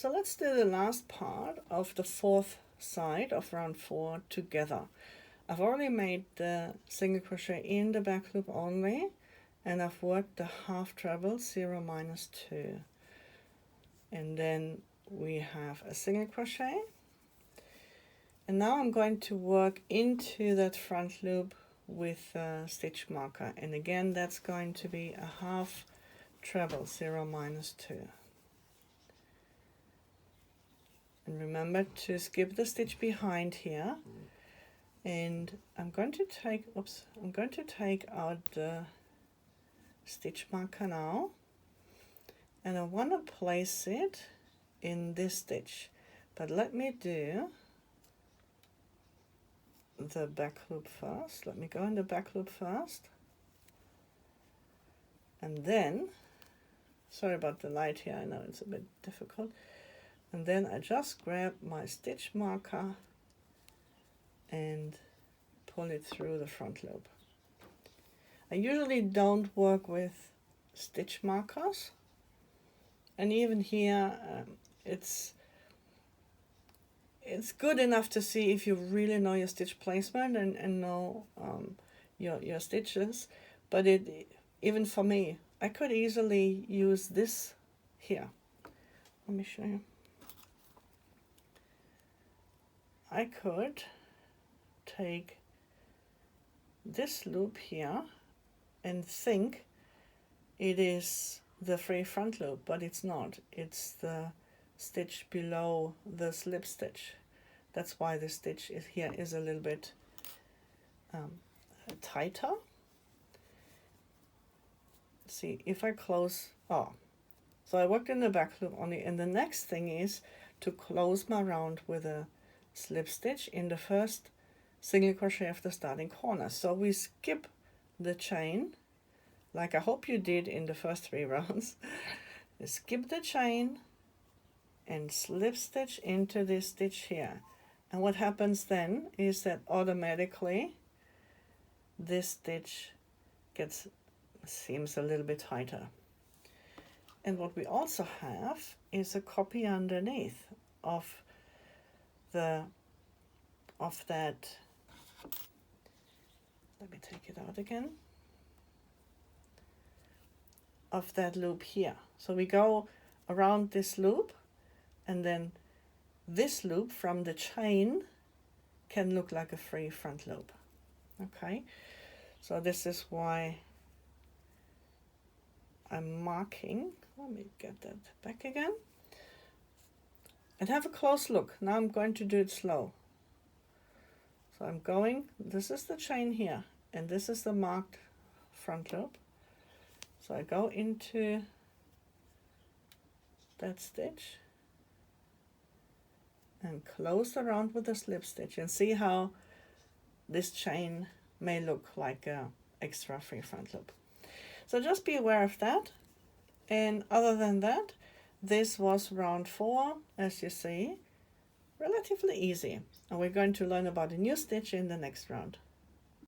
So let's do the last part of the fourth side of round 4 together. I've already made the single crochet in the back loop only, and I've worked the half treble 0 minus 2, and then we have a single crochet, and now I'm going to work into that front loop with a stitch marker, and again that's going to be a half treble 0 minus 2. And remember to skip the stitch behind here, and I'm going to take out the stitch marker now, and I want to place it in this stitch, but let me do the back loop first. Let me go in the back loop first, and then, sorry about the light here, I know it's a bit difficult, and then I just grab my stitch marker and pull it through the front loop. I usually don't work with stitch markers, and even here it's good enough to see if you really know your stitch placement and know your stitches, but even for me, I could easily use this here. Let me show you. I could take this loop here and think it is the free front loop, but it's not. It's the stitch below the slip stitch. That's why the stitch here is a little bit tighter. See, if I close, so I worked in the back loop only, and the next thing is to close my round with a slip stitch in the first single crochet of the starting corner. So we skip the chain, like I hope you did in the first 3 rounds. Skip the chain and slip stitch into this stitch here. And what happens then is that automatically this stitch seems a little bit tighter. And what we also have is a copy underneath of that. Let me take it out again. Of that loop here. So we go around this loop, and then this loop from the chain can look like a free front loop. Okay, so this is why I'm marking. Let me get that back again and have a close look. Now I'm going to do it slow. So I'm going, this is the chain here, and this is the marked front loop. So I go into that stitch and close around with a slip stitch, and see how this chain may look like a extra free front loop. So just be aware of that. And other than that, this was round 4, as you see, relatively easy. And we're going to learn about a new stitch in the next round.